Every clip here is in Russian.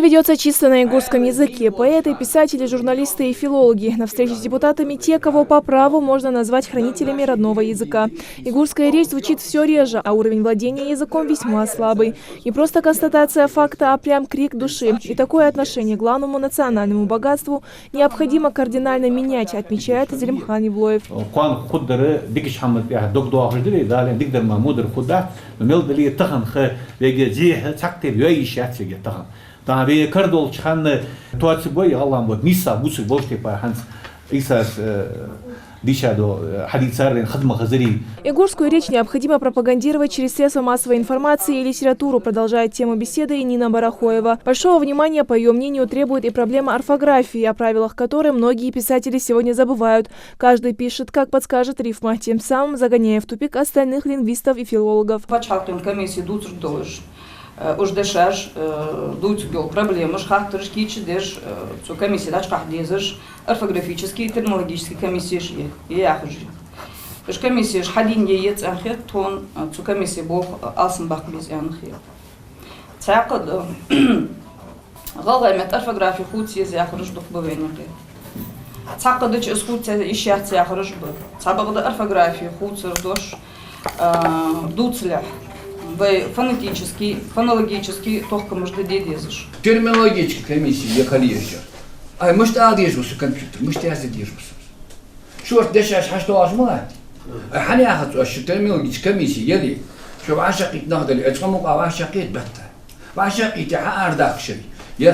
Ведется чисто на игурском языке. Поэты, писатели, журналисты и филологи. На встрече с депутатами те, кого по праву можно назвать хранителями родного языка. Игурская речь звучит все реже, а уровень владения языком весьма слабый. Не просто констатация факта, а прям крик души. И такое отношение к главному национальному богатству необходимо кардинально менять, отмечает Зелимхан Евлоев. Да, we кардол чханны туацибой ялам вот миса бусик бошти по ханс исас дишадо хадицарен хадма хазари. Игурскую речь необходимо пропагандировать через средства массовой информации и литературу, продолжает тему беседы и Нина Барахоева. Большого внимания, по ее мнению, требует и проблема орфографии, о правилах которой многие писатели сегодня забывают. Каждый пишет, как подскажет рифма, тем самым загоняя в тупик остальных лингвистов и филологов. Уждешаш, дуйцугел проблемы, шхахтыршки, чидеш, цу комиссия даш хахдезеш, орфографические, терминологические комиссии яхжи. Эш комиссия шхадин еец анхер, тон цу комиссия бог алсенбах без анхер. Цакад галаймет орфографии худс ез яхрж дух бывенер. Цакадыч из худс ищах яхрж б. Цабагда орфографии худс дош дуцлях. Фонологический, только может дедезешь. Терминологическая комиссия ехали еще. А может одежду компьютер, может я задержусь. Шорт дешаш что ажмат. Хани ахат аш терминологическая комиссия ели. شو عشقيت نهضل اتفهموا عشقيت بطل. وعشقيت عاردك شيء. Еще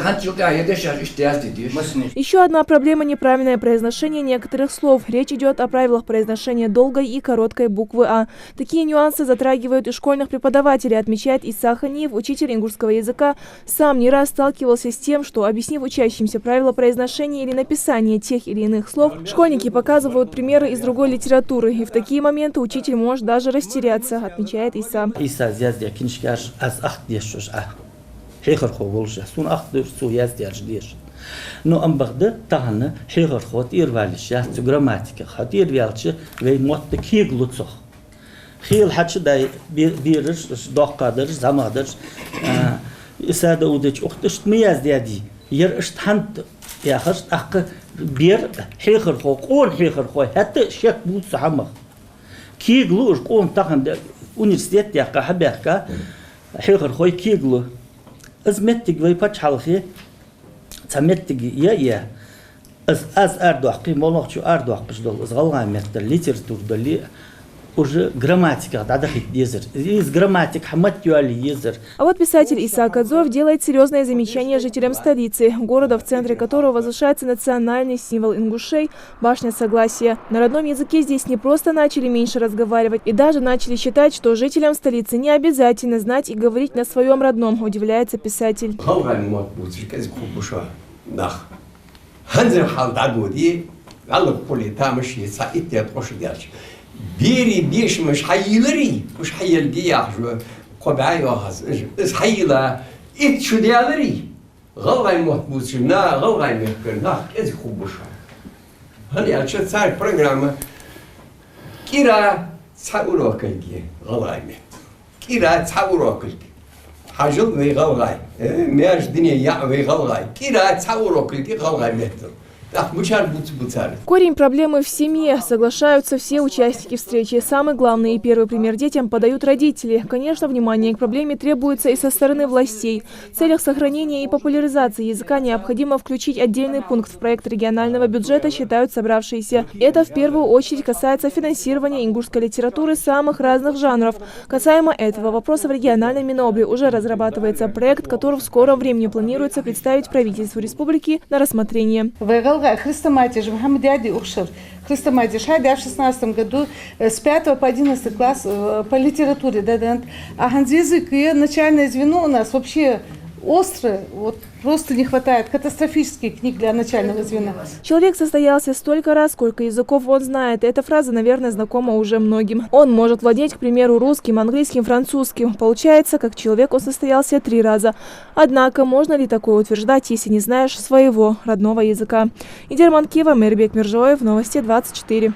одна проблема – неправильное произношение некоторых слов. Речь идет о правилах произношения долгой и короткой буквы «а». Такие нюансы затрагивают и школьных преподавателей, отмечает Иса Ханиев, учитель ингурского языка. Сам не раз сталкивался с тем, что, объяснив учащимся правила произношения или написания тех или иных слов, школьники показывают примеры из другой литературы. И в такие моменты учитель может даже растеряться, отмечает Иса. حيخر خوولش سون أخذ سوياز ديارجديش نو أم بغداد تهنا حيخر خوات إيروالش يا جراماتيك خات إيروالش وي موت كيغ لطخ خيل حدش داي بيرش دقادرش زمادرش إسادة ودش أختش مياز ديادي يرش تهنت يا خرج أخ بير حيخر خو قون حيخر خو حتى شك بود سامخ كيغ لوش قون تهنا universitet يا كحبيكا حيخر خوي كيغلو أزمتك ويبتش حلقي تمتك يا أز أردوحقي مولوك شو أردوحقش دول أز غلغا متر ليتراتور دولي уже грамматика, да, езер. Из грамматик хамат юали езер. А вот писатель Иса Кадзов делает серьезное замечание жителям столицы, города, в центре которого возвышается национальный символ ингушей – башня Согласия. На родном языке здесь не просто начали меньше разговаривать, и даже начали считать, что жителям столицы не обязательно знать и говорить на своем родном, удивляется писатель. بيري بيش مش حيلري مش حيل دياخ قبعي واخز اس حيلا ات شو ديالري غلغاي مطبوط نا غلغاي مكرنا از خوبش هني عشان صار برنامج كيرا تصوروكلكي غلغاي كيرا تصوروكلكي حاجل وي غلغاي ماش دنيا يا وي غلغاي كيرا تصوروكلكي غلغاي متر. Корень проблемы в семье, соглашаются все участники встречи. Самый главный и первый пример детям подают родители. Конечно, внимание к проблеме требуется и со стороны властей. В целях сохранения и популяризации языка необходимо включить отдельный пункт в проект регионального бюджета, считают собравшиеся. Это в первую очередь касается финансирования ингушской литературы самых разных жанров. Касаемо этого вопроса в региональном Минобре уже разрабатывается проект, который в скором времени планируется представить правительству республики на рассмотрение. Христоматия же Мухаммад Яди Ухшер. Христоматия Шайда в 16 году с 5 по 11 класс по литературе. А язык и начальное звено у нас вообще острое. Вот просто не хватает катастрофических книг для начального звена. Человек состоялся столько раз, сколько языков он знает. Эта фраза, наверное, знакома уже многим. Он может владеть, к примеру, русским, английским, французским. Получается, как человек он состоялся 3 раза. Однако, можно ли такое утверждать, если не знаешь своего родного языка? Идер Манкива, Мэрбек Миржоев, Новости 24.